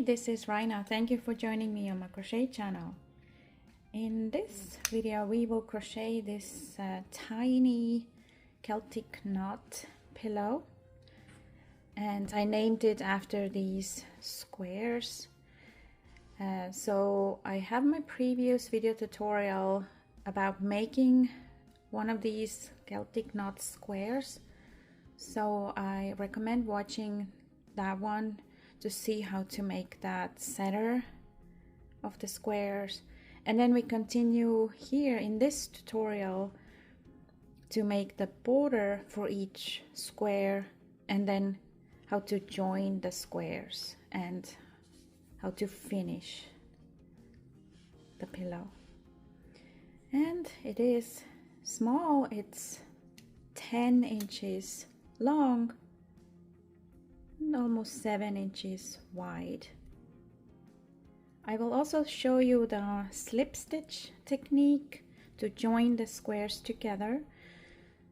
this is Raina. Thank you for joining me on my crochet channel. In this video we will crochet this tiny Celtic knot pillow, and I named it after these squares. So I have my previous video tutorial about making one of these Celtic knot squares, so I recommend watching that one to see how to make that center of the squares. And then we continue here in this tutorial to make the border for each square, and then how to join the squares and how to finish the pillow. And it is small, it's 10 inches long and almost 7 inches wide. I will also show you the slip stitch technique to join the squares together.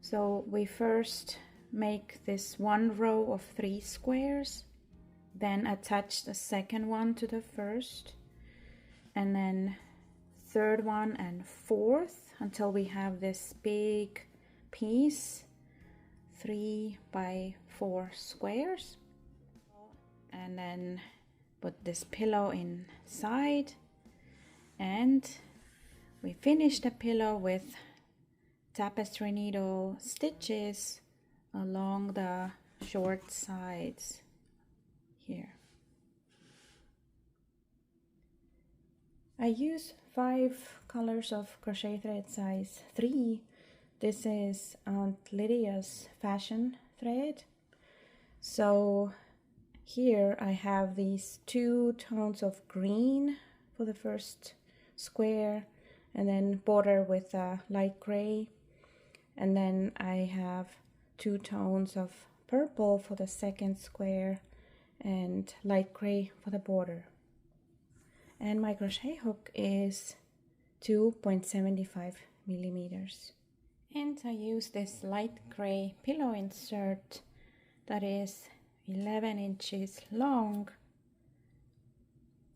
So we first make this one row of 3 squares, then attach the second one to the first, and then third one and fourth until we have this big piece, 3 by 4 squares, and then put this pillow inside, and we finish the pillow with tapestry needle stitches along the short sides here. I use 5 colors of crochet thread size 3. This is Aunt Lydia's fashion thread. So here I have these 2 tones of green for the first square, and then border with a light gray, and then I have 2 tones of purple for the second square and light gray for the border. And my crochet hook is 2.75 millimeters. And I use this light gray pillow insert that is 11 inches long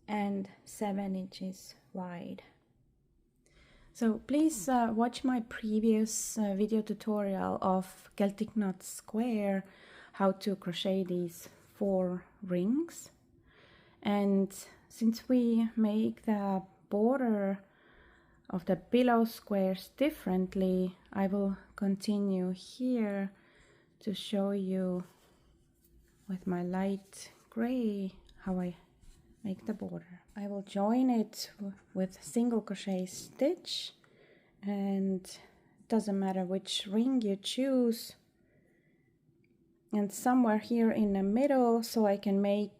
and 7 inches wide. So please watch my previous video tutorial of Celtic Knot Square, how to crochet these 4 rings. And since we make the border of the pillow squares differently, I will continue here to show you with my light gray how I make the border. I will join it with single crochet stitch, and it doesn't matter which ring you choose, and somewhere here in the middle, so I can make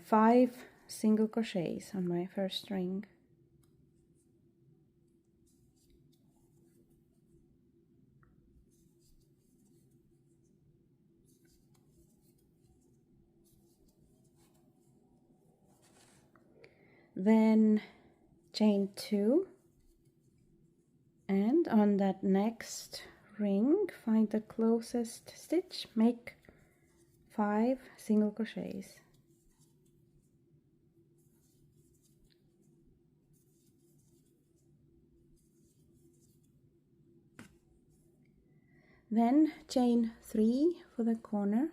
5 single crochets on my first ring. Then chain 2, and on that next ring find the closest stitch, make 5 single crochets. Then chain 3 for the corner,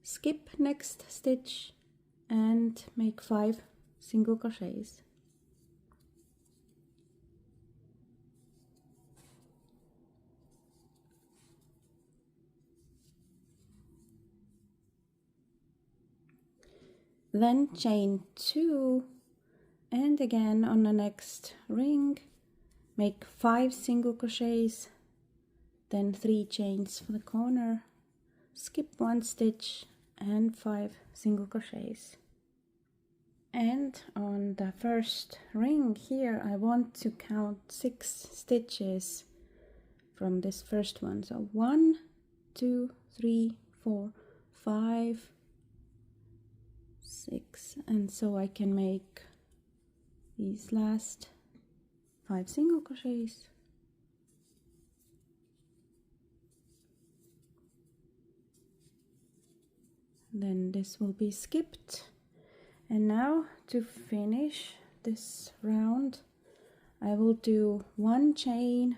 skip next stitch and make 5 single crochets. Then chain 2, and again on the next ring make 5 single crochets, then 3 chains for the corner, skip 1 stitch and 5 single crochets. And on the first ring here I want to count 6 stitches from this first one. So 1, 2, 3, 4, 5, 6, and so I can make these last 5 single crochets. then this will be skipped. And now to finish this round, I will do 1 chain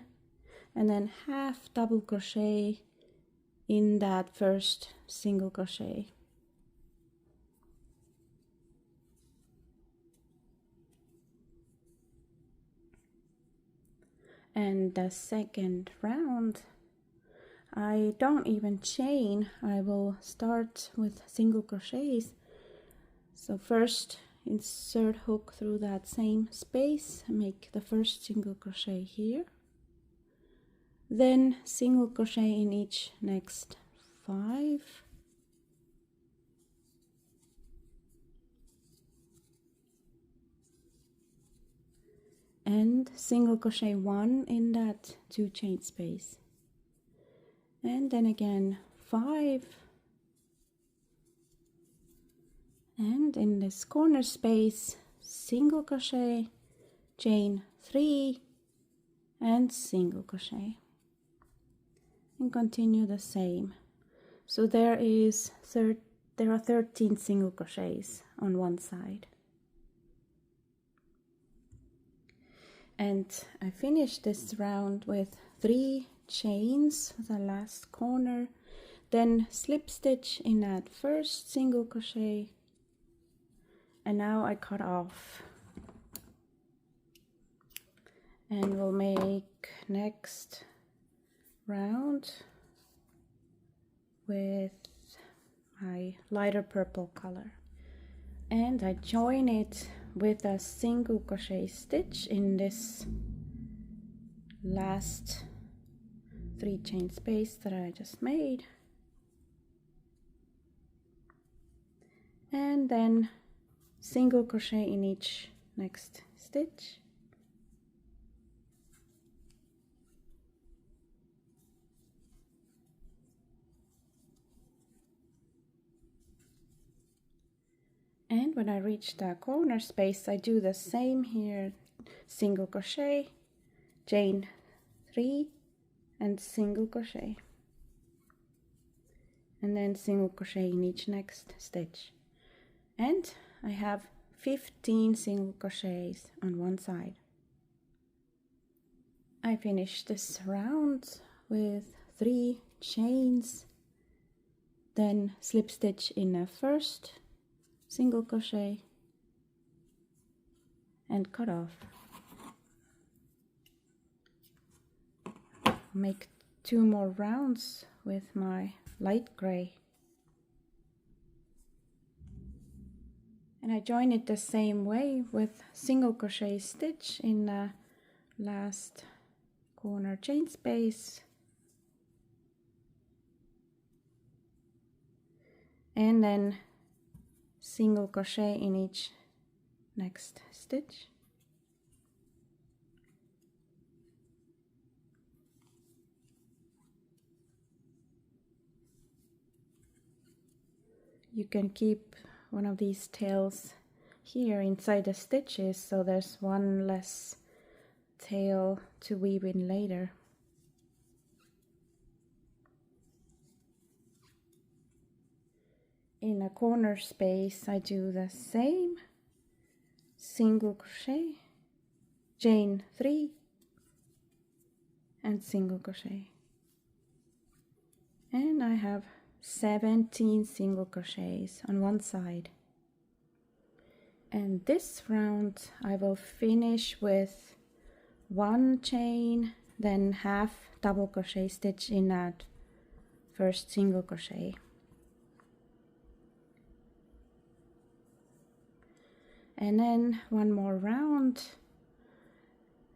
and then half double crochet in that first single crochet. And the second round, I don't even chain, I will start with single crochets. So first insert hook through that same space, make the first single crochet here, then single crochet in each next 5, and single crochet 1 in that 2 chain space, and then again 5, and in this corner space single crochet, chain 3 and single crochet, and continue the same. So there are 13 single crochets on one side. And I finished this round with 3 chains, the last corner, then slip stitch in that first single crochet, and now I cut off. And we'll make next round with my lighter purple color, and I join it with a single crochet stitch in this last 3 chain space that I just made, and then single crochet in each next stitch, and when I reach the corner space I do the same here, single crochet, chain 3 and single crochet, and then single crochet in each next stitch, and I have 15 single crochets on one side. I finish this round with 3 chains, then slip stitch in a first single crochet and cut off. Make 2 more rounds with my light gray, and I join it the same way with single crochet stitch in the last corner chain space, and then single crochet in each next stitch, you can keep one of these tails here inside the stitches, so there's one less tail to weave in later. In a corner space I do the same, single crochet, chain 3 and single crochet, and I have 17 single crochets on one side. And this round I will finish with 1 chain, then half double crochet stitch in that first single crochet, and then 1 more round.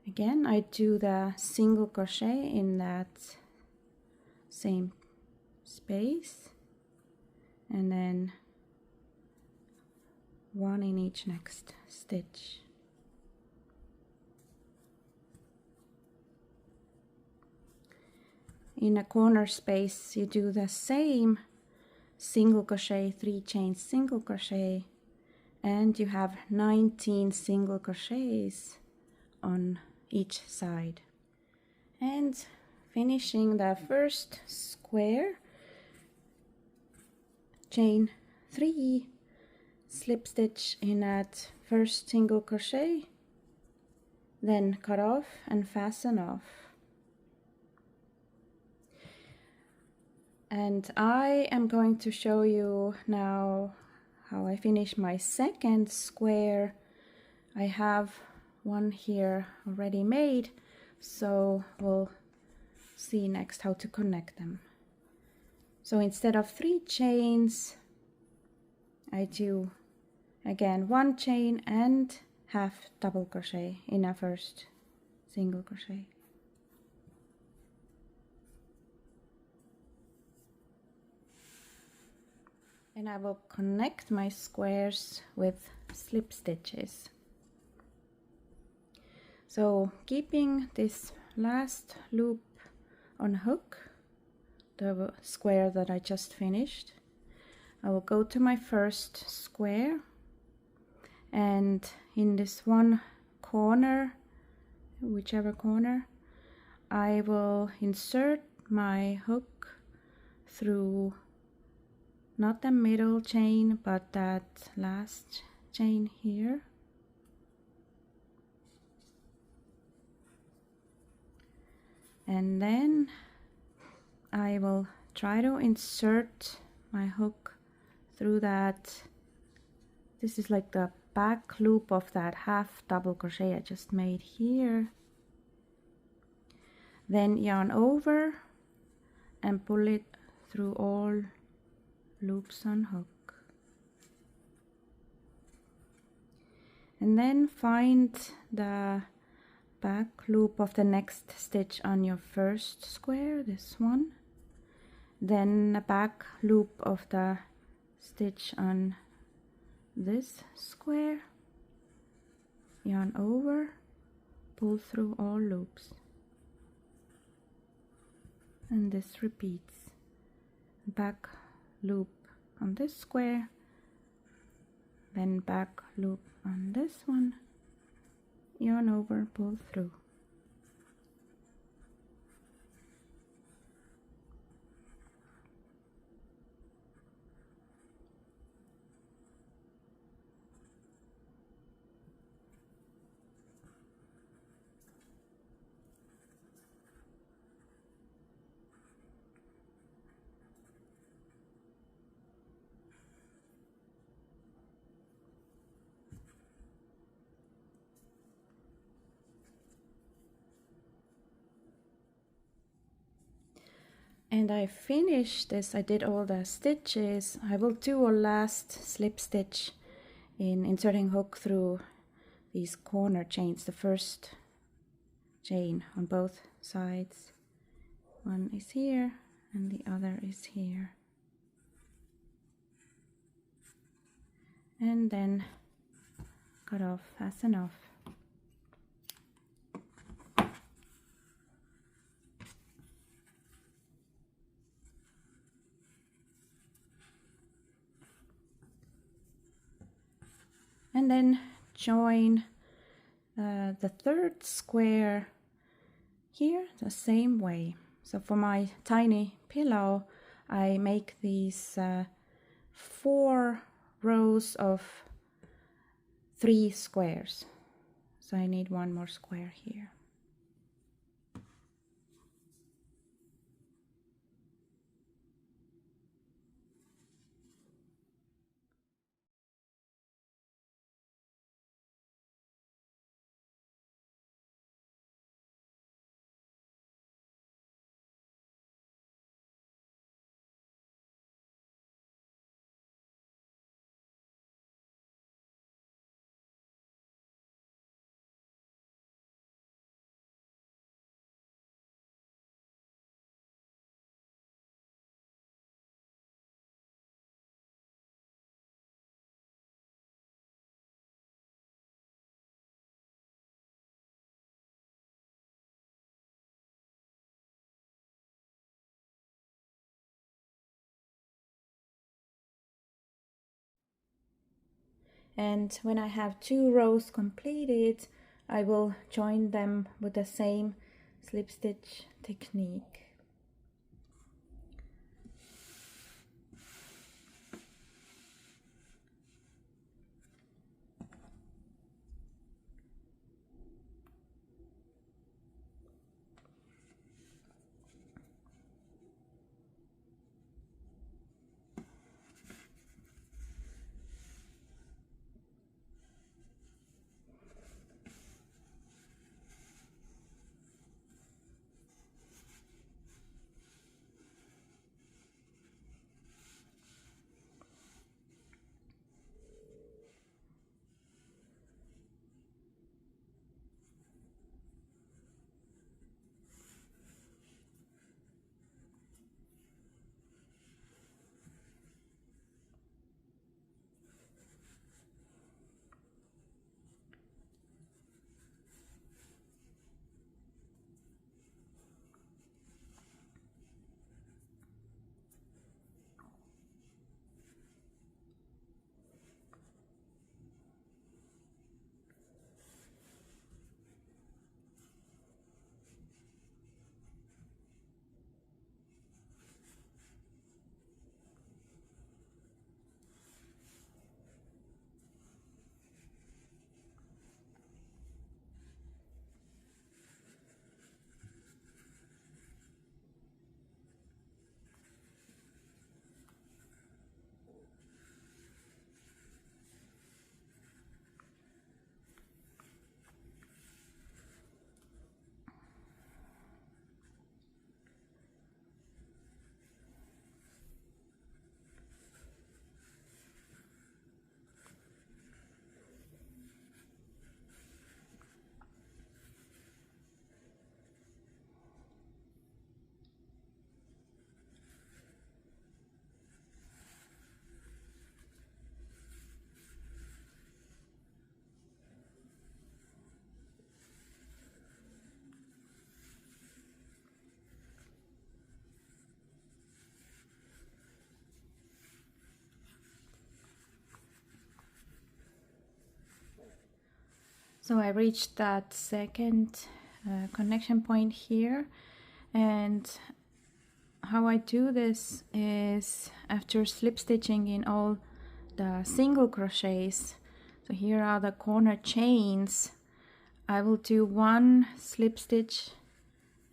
Again I do the single crochet in that same space, and then 1 in each next stitch. In a corner space you do the same, single crochet, 3 chains single crochet, and you have 19 single crochets on each side. And finishing the first square, chain 3 slip stitch in that first single crochet, then cut off and fasten off. And I am going to show you now how I finish my second square. I have one here already made, so we'll see next how to connect them. So instead of 3 chains, I do again 1 chain and half double crochet in a first single crochet. And I will connect my squares with slip stitches. So keeping this last loop on hook, the square that I just finished, I will go to my first square, and in this one corner, whichever corner, I will insert my hook through not the middle chain but that last chain here, and then I will try to insert my hook through that. This is like the back loop of that half double crochet I just made here. Then yarn over and pull it through all loops on hook, and then find the back loop of the next stitch on your first square, this one, then the back loop of the stitch on this square, yarn over, pull through all loops, and this repeats. Back loop on this square, then back loop on this one, yarn over, pull through. And I finished this, I did all the stitches. I will do a last slip stitch in inserting hook through these corner chains, the first chain on both sides. One is here and the other is here. And then cut off, fasten off. And then join the third square here the same way. So for my tiny pillow, I make these 4 rows of 3 squares. So I need 1 more square here. And when I have 2 rows completed, I will join them with the same slip stitch technique. So I reached that second connection point here, and how I do this is after slip stitching in all the single crochets. So here are the corner chains. I will do one slip stitch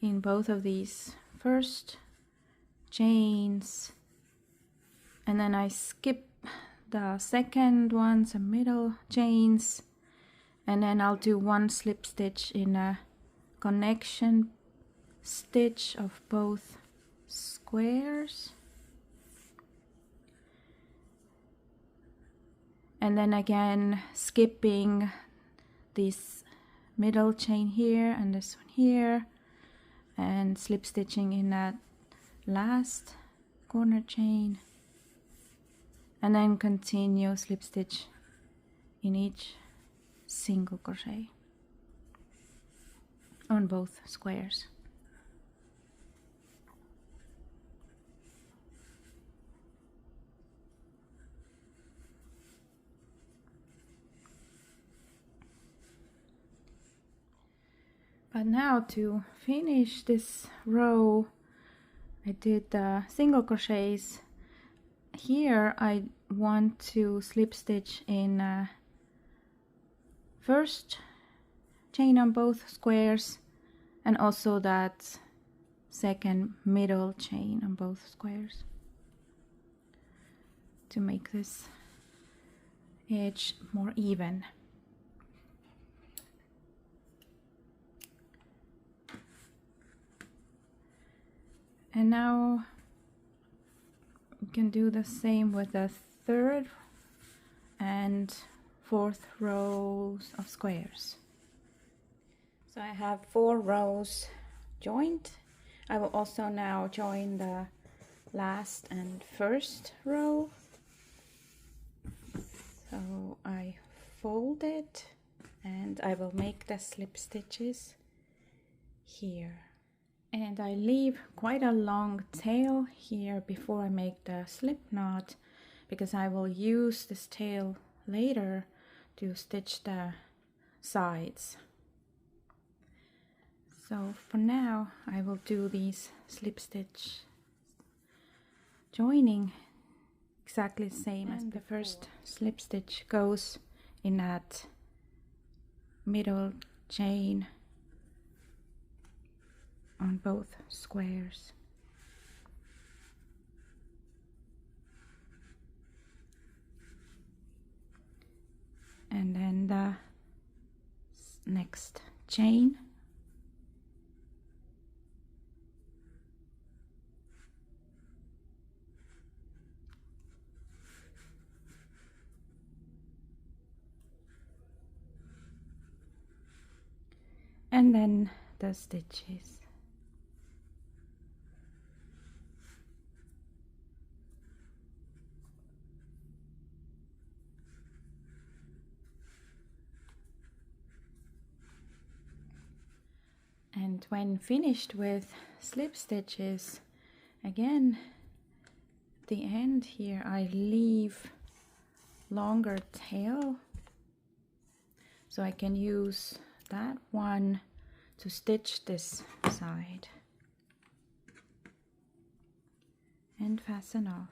in both of these first chains, and then I skip the second ones and middle chains, and then I'll do one slip stitch in a connection stitch of both squares, and then again skipping this middle chain here and this one here, and slip stitching in that last corner chain, and then continue slip stitch in each single crochet on both squares. But now to finish this row, I did the single crochets. Here I want to slip stitch in first chain on both squares, and also that second middle chain on both squares to make this edge more even. And now you can do the same with the third and fourth rows of squares. So I have 4 rows joined. I will also now join the last and first row. So I fold it and I will make the slip stitches here. And I leave quite a long tail here before I make the slip knot, because I will use this tail later to stitch the sides. So for now I will do these slip stitch joining exactly the same as the first slip stitch goes in that middle chain on both squares. And then the next chain. And then the stitches. And when finished with slip stitches, again at the end here I leave longer tail, so I can use that one to stitch this side and fasten off.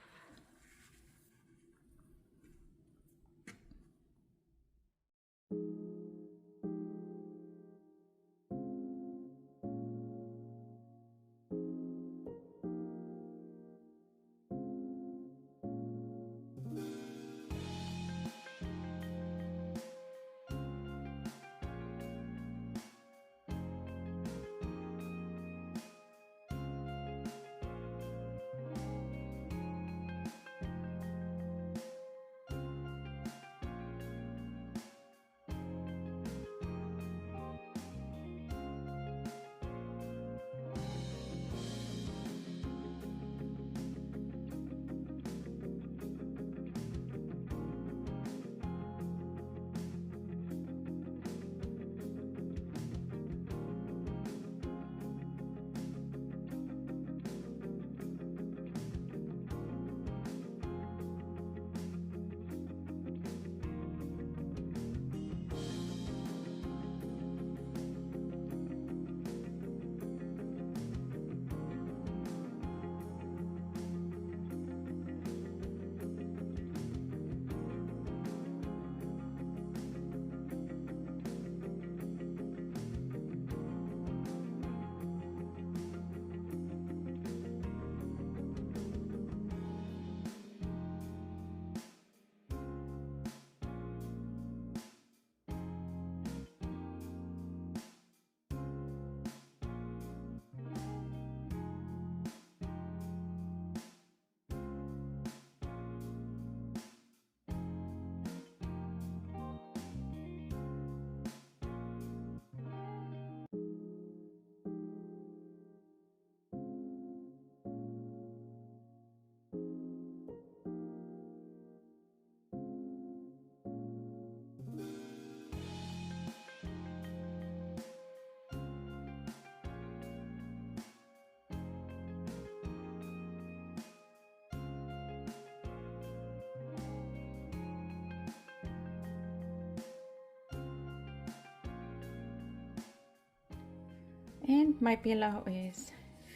And my pillow is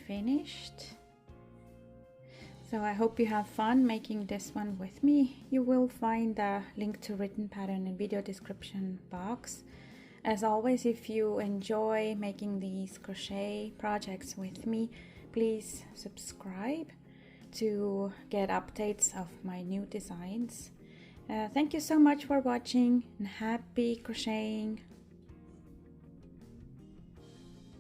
finished. So I hope you have fun making this one with me. You will find the link to written pattern in video description box. As always, if you enjoy making these crochet projects with me, please subscribe to get updates of my new designs. Thank you so much for watching, and happy crocheting!